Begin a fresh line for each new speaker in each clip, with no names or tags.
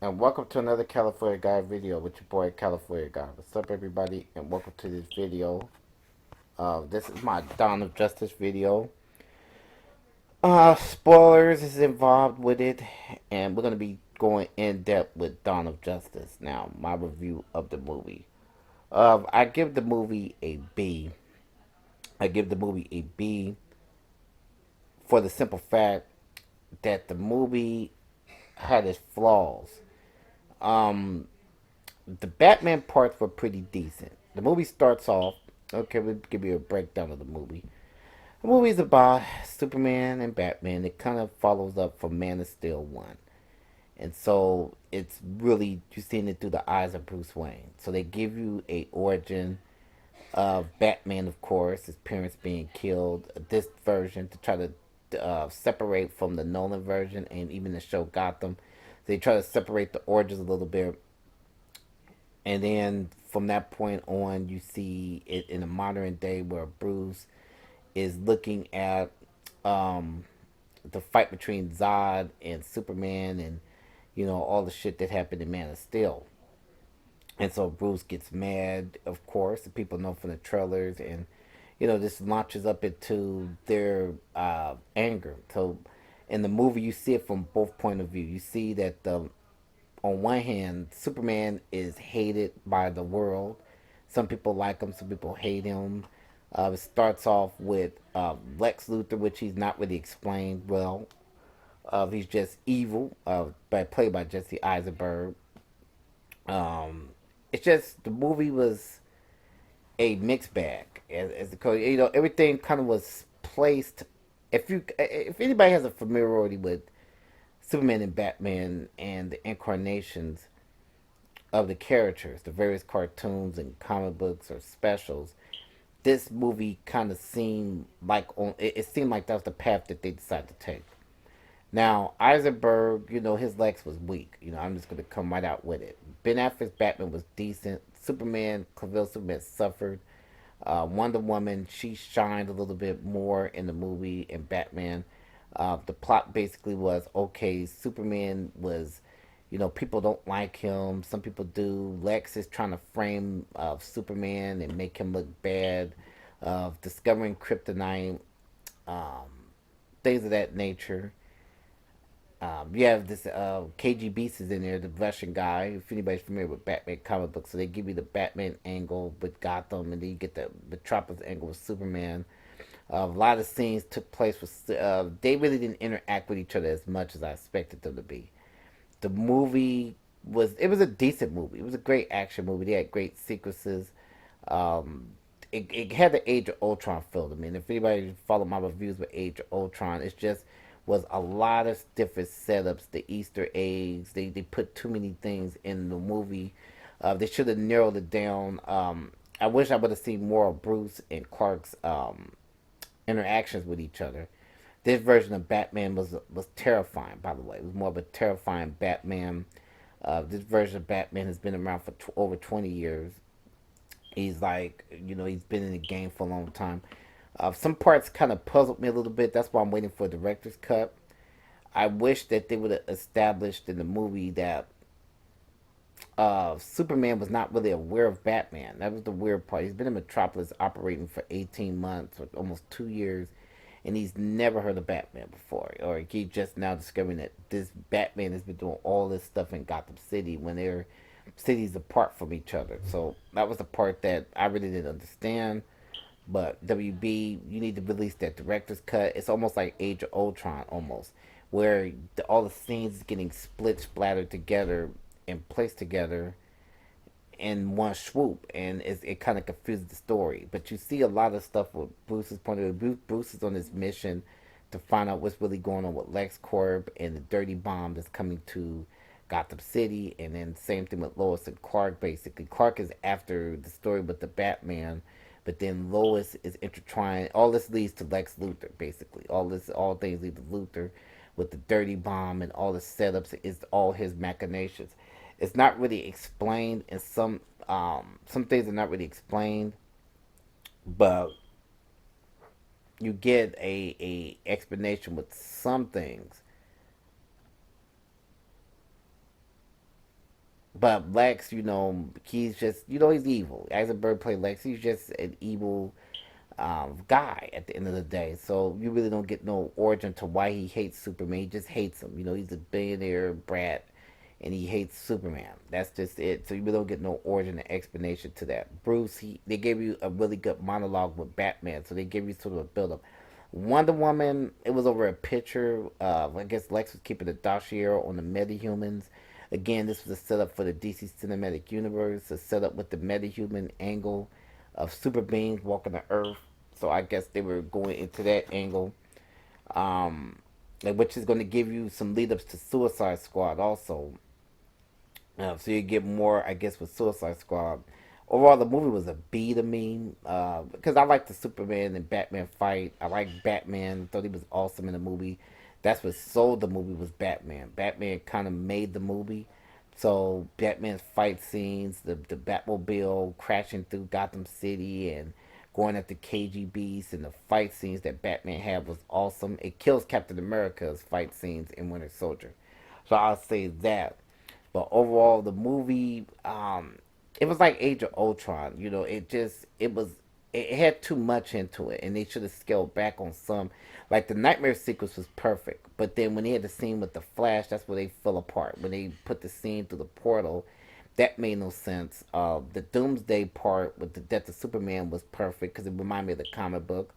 and welcome to another California Guy video with your boy California Guy. What's up, everybody, and welcome to this video. This is my Dawn of Justice video. Spoilers is involved with it, and we're gonna be going in depth with Dawn of Justice. Now, my review of the movie. I give the movie a B. I give the movie a B for the simple fact that the movie had its flaws. Um, the Batman parts were pretty decent. The movie starts off. Okay, we'll give you a breakdown of the movie. The movie's about Superman and Batman. It kind of follows up from Man of Steel 1. And so it's really, you're seeing it through the eyes of Bruce Wayne. So they give you a origin of Batman, of course, his parents being killed. This version to try to separate from the Nolan version and even the show Gotham. They try to separate the origins a little bit, and then from that point on, you see it in a modern day where Bruce is looking at um, the fight between Zod and Superman, and all the shit that happened in Man of Steel. And so Bruce gets mad, of course. The people know from the trailers, and this launches up into their anger. So in the movie, you see it from both point of view. You see that on one hand, Superman is hated by the world. Some people like him, some people hate him. It starts off with Lex Luthor, which he's not really explained well. He's just evil, played by Jesse Eisenberg. Um, it's just the movie was a mixed bag, as the code. Everything kind of was placed. If anybody has a familiarity with Superman and Batman and the incarnations of the characters, the various cartoons and comic books or specials, this movie kind of seemed like it seemed like that was the path that they decided to take. Now, Eisenberg, his Lex was weak. I'm just going to come right out with it. Ben Affleck's Batman was decent. Superman, Cavill Superman suffered. Wonder Woman, she shined a little bit more in the movie. And Batman, the plot basically was okay. Superman was, people don't like him. Some people do. Lex is trying to frame Superman and make him look bad. Discovering kryptonite, um, things of that nature. You have this KG Beast is in there, the Russian guy. If anybody's familiar with Batman comic books, so they give you the Batman angle with Gotham, and then you get the Metropolis angle with Superman. A lot of scenes took place with. They really didn't interact with each other as much as I expected them to be. The movie was a decent movie. It was a great action movie. They had great sequences. Um, it had the Age of Ultron feel to me. And if anybody followed my reviews with Age of Ultron, it's just was a lot of different setups, the Easter eggs. They put too many things in the movie. They should have narrowed it down. I wish I would have seen more of Bruce and Clark's interactions with each other. This version of Batman was terrifying. By the way, it was more of a terrifying Batman. This version of Batman has been around for over 20 years. He's like, he's been in the game for a long time. Some parts kind of puzzled me a little bit. That's why I'm waiting for a director's cut. I wish that they would have established in the movie that Superman was not really aware of Batman. That was the weird part. He's been in Metropolis operating for 18 months, or almost 2 years, and he's never heard of Batman before. Or he just now discovering that this Batman has been doing all this stuff in Gotham City when they're cities apart from each other. So that was the part that I really didn't understand. But WB, you need to release that director's cut. It's almost like Age of Ultron, almost, where all the scenes getting split, splattered together, and placed together in one swoop, and it kind of confuses the story. But you see a lot of stuff with Bruce's point of view. Bruce is on this mission to find out what's really going on with LexCorp and the dirty bomb that's coming to Gotham City, and then same thing with Lois and Clark. Basically, Clark is after the story with the Batman, but then Lois is intertwined. All this leads to Lex Luthor. Basically, all things lead to Luthor with the dirty bomb and all the setups is all his machinations. It's not really explained, and some things are not really explained, but you get a explanation with some things. but Lex, he's just, he's evil. Eisenberg played Lex. He's just an evil guy at the end of the day. So you really don't get no origin to why he hates Superman. He just hates him. He's a billionaire brat, and he hates Superman. That's just it. So you really don't get no origin and explanation to that. Bruce, they gave you a really good monologue with Batman, so they gave you sort of a build up. Wonder Woman, it was over a picture. I guess Lex was keeping a dossier on the metahumans. Again, this was a setup for the DC Cinematic Universe, a setup with the metahuman angle of super beings walking the earth. So I guess they were going into that angle, which is going to give you some lead ups to Suicide Squad also. So you get more, I guess, with Suicide Squad. Overall, the movie was a B to me because I like the Superman and Batman fight. I like Batman. Thought he was awesome in the movie. That's what sold the movie was Batman. Batman kind of made the movie. So Batman's fight scenes, the Batmobile crashing through Gotham City and going at the KGBs and the fight scenes that Batman had was awesome. It kills Captain America's fight scenes in Winter Soldier. So I'll say that. But overall, the movie, it was like Age of Ultron. It had too much into it, and they should have scaled back on some. Like the nightmare sequence was perfect, but then when they had the scene with the Flash, that's where they fell apart. When they put the scene through the portal, that made no sense. The Doomsday part with the death of Superman was perfect because it reminded me of the comic book,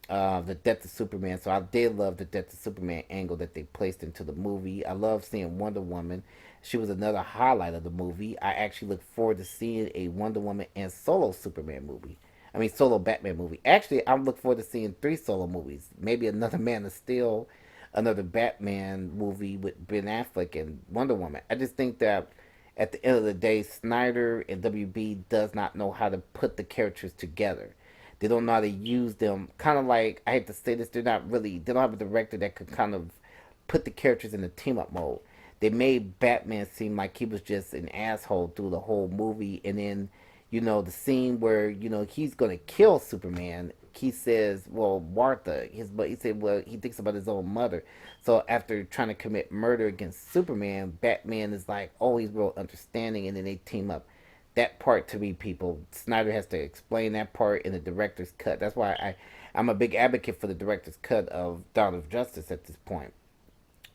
the death of Superman. So I did love the death of Superman angle that they placed into the movie. I love seeing Wonder Woman. She was another highlight of the movie. I actually look forward to seeing a Wonder Woman and solo Superman movie. I mean, solo Batman movie. Actually, I'm looking forward to seeing three solo movies. Maybe another Man of Steel, another Batman movie with Ben Affleck and Wonder Woman. I just think that at the end of the day, Snyder and WB does not know how to put the characters together. They don't know how to use them. Kind of like, I hate to say this, they don't have a director that could kind of put the characters in a team up mode. They made Batman seem like he was just an asshole through the whole movie, and then the scene where he's gonna kill Superman. He says, "Well, Martha," but he said, "Well, he thinks about his own mother." So after trying to commit murder against Superman, Batman is like, "Oh, he's real understanding," and then they team up. That part to me, people, Snyder has to explain that part in the director's cut. That's why I'm a big advocate for the director's cut of Dawn of Justice at this point,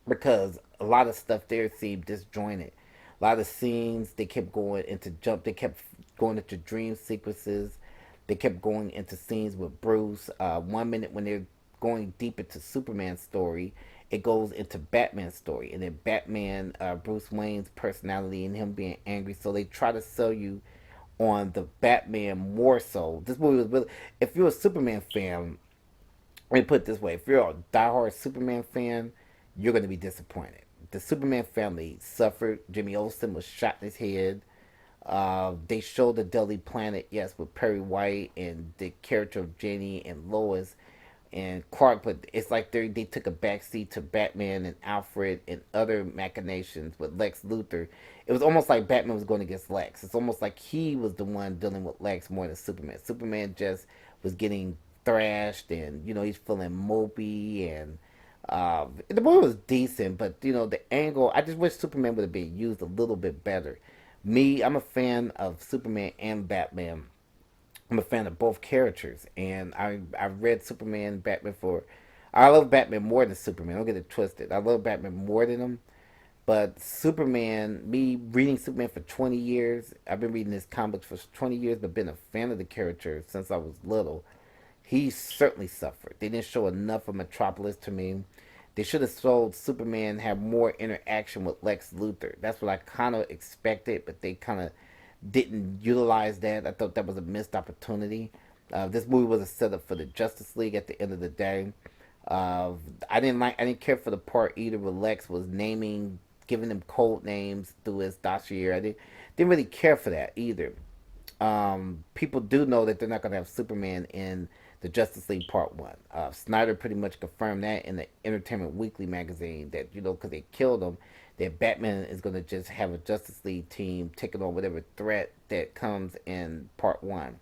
because a lot of stuff there seemed disjointed. A lot of scenes they kept going into dream sequences. They kept going into scenes with Bruce. 1 minute when they're going deep into Superman's story, it goes into Batman's story, and then Batman, Bruce Wayne's personality and him being angry. So they try to sell you on the Batman more so. This movie was really, if you're a Superman fan, let me put it this way: if you're a diehard Superman fan, you're going to be disappointed. The Superman family suffered. Jimmy Olsen was shot in his head. They showed the Deadly Planet, yes, with Perry White and the character of Jenny and Lois and Clark, but it's like they took a backseat to Batman and Alfred and other machinations with Lex Luthor. It was almost like Batman was going against Lex. It's almost like he was the one dealing with Lex more than Superman. Superman just was getting thrashed, and he's feeling mopey, and the movie was decent, but the angle. I just wish Superman would have been used a little bit better. Me, I'm a fan of Superman and Batman. I'm a fan of both characters, and I've read Superman, Batman for. I love Batman more than Superman. Don't get it twisted. I love Batman more than him, but Superman. Me reading Superman for 20 years. I've been reading his comics for 20 years, but been a fan of the character since I was little. He certainly suffered. They didn't show enough of Metropolis to me. They should have sold Superman have more interaction with Lex Luthor. That's what I kind of expected, but they kind of didn't utilize that. I thought that was a missed opportunity. This movie was a setup for the Justice League at the end of the day. Uh, I didn't care for the part either where Lex was giving them code names through his dossier. I didn't really care for that either. People do know that they're not going to have Superman in the Justice League Part 1. Snyder pretty much confirmed that in the Entertainment Weekly magazine that, because they killed him, that Batman is going to just have a Justice League team taking on whatever threat that comes in Part 1.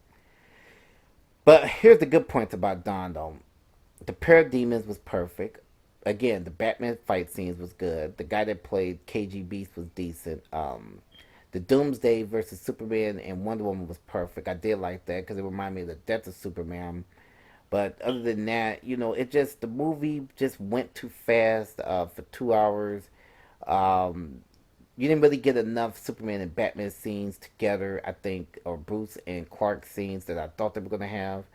But here's the good points about Dawn, though. The Parademons was perfect. Again, the Batman fight scenes was good. The guy that played KG Beast was decent. The Doomsday versus Superman and Wonder Woman was perfect. I did like that because it reminded me of the death of Superman. But other than that, it just the movie just went too fast for 2 hours. Um, you didn't really get enough Superman and Batman scenes together, I think, or Bruce and Clark scenes that I thought they were going to have.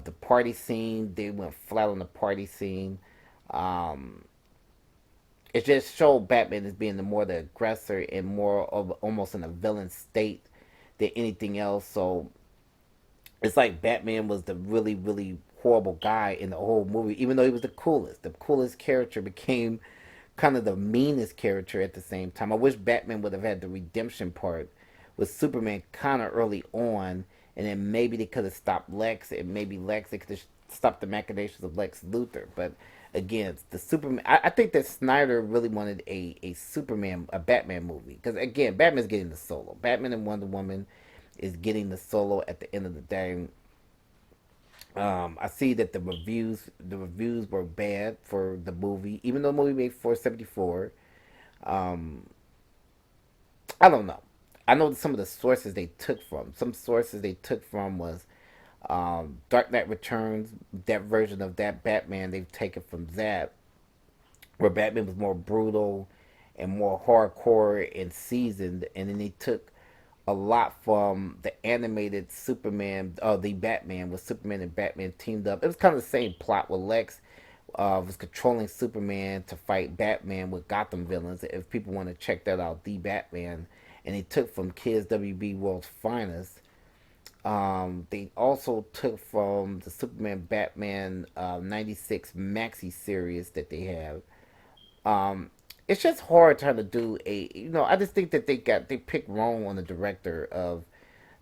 The party scene, they went flat on the party scene. Um, it just showed Batman as being the aggressor and more of almost in a villain state than anything else. So it's like Batman was the really, really horrible guy in the whole movie, even though he was the coolest. The coolest character became kind of the meanest character at the same time. I wish Batman would have had the redemption part with Superman kind of early on, and then maybe they could have stopped Lex, and maybe Lex they could have stopped the machinations of Lex Luthor. But again, the Superman. I think that Snyder really wanted a Batman movie because again, Batman's getting the solo. Batman and Wonder Woman is getting the solo at the end of the day. I see that the reviews were bad for the movie, even though the movie made 474. Um, I don't know. I know some of the sources they took from. Some sources they took from was Dark Knight Returns. That version of that Batman they've taken from that, where Batman was more brutal and more hardcore and seasoned, and then they took a lot from the animated Superman, the Batman, with Superman and Batman teamed up. It was kind of the same plot with Lex was controlling Superman to fight Batman with Gotham villains. If people want to check that out, the Batman, and they took from Kids WB World's Finest. They also took from the Superman Batman '96 maxi series that they have. It's just hard trying to do I just think that they picked wrong on the director of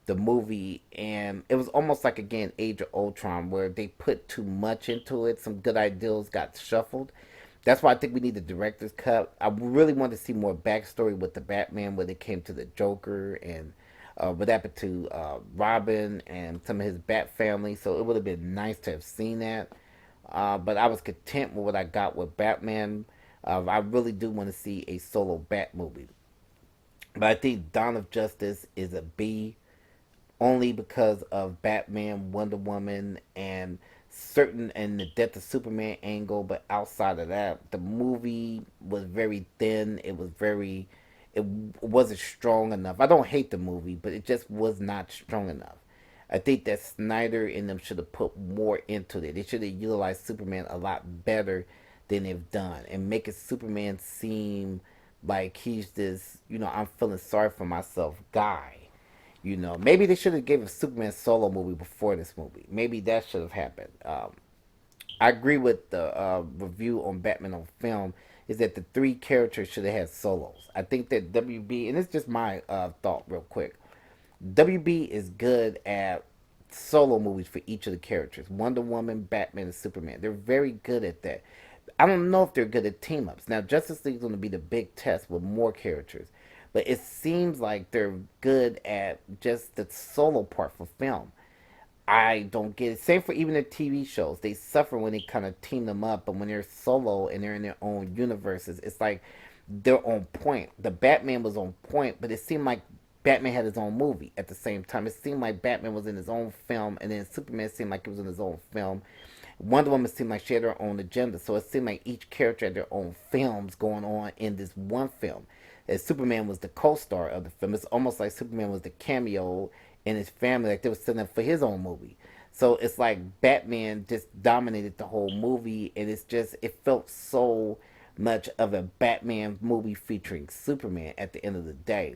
the movie, and it was almost like again Age of Ultron where they put too much into it. Some good ideas got shuffled. That's why I think we need the director's cut. I really want to see more backstory with the Batman when it came to the Joker and what happened to Robin and some of his Bat family. So it would have been nice to have seen that. But I was content with what I got with Batman. I really do want to see a solo Bat movie. But I think Dawn of Justice is a B only because of Batman, Wonder Woman, and the death of Superman angle. But outside of that, the movie was very thin. It wasn't strong enough. I don't hate the movie, but it just was not strong enough. I think that Snyder and them should have put more into it. They should have utilized Superman a lot better than they've done and making Superman seem like he's this, I'm feeling sorry for myself guy. Maybe they should have gave a Superman solo movie before this movie. Maybe that should have happened. I agree with the review on Batman on film is that the three characters should have had solos. I think that WB, and it's just my thought real quick. WB is good at solo movies for each of the characters. Wonder Woman, Batman, and Superman. They're very good at that. I don't know if they're good at team ups. Now, Justice League is going to be the big test with more characters. But it seems like they're good at just the solo part for film. I don't get it. Same for even the TV shows. They suffer when they kind of team them up, but when they're solo and they're in their own universes, it's like they're on point. The Batman was on point, but it seemed like Batman had his own movie at the same time. It seemed like Batman was in his own film, and then Superman seemed like he was in his own film. Wonder Woman seemed like she had her own agenda, so it seemed like each character had their own films going on in this one film. As Superman was the co-star of the film, it's almost like Superman was the cameo in his family, like they were setting up for his own movie. So it's like Batman just dominated the whole movie, and it felt so much of a Batman movie featuring Superman at the end of the day.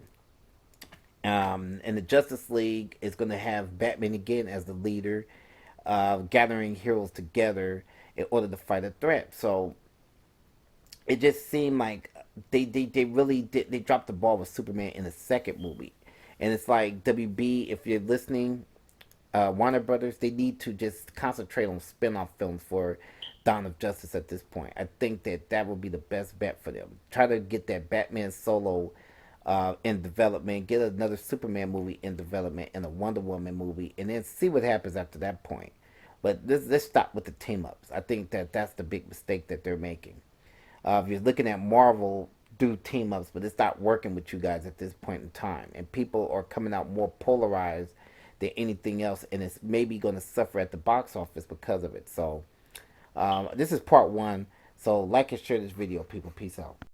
And the Justice League is going to have Batman again as the leader, gathering heroes together in order to fight a threat. So it just seemed like they really did they dropped the ball with Superman in the second movie, and it's like WB, if you're listening, Warner Brothers, they need to just concentrate on spin-off films for Dawn of Justice at this point. I think that would be the best bet for them. Try to get that Batman solo in development, get another Superman movie in development, and a Wonder Woman movie, and then see what happens after that point. But let's stop with the team ups. I think that that's the big mistake that they're making. If you're looking at Marvel, do team ups, but it's not working with you guys at this point in time. And people are coming out more polarized than anything else, and it's maybe going to suffer at the box office because of it. So, this is part one. So, like and share this video, people. Peace out.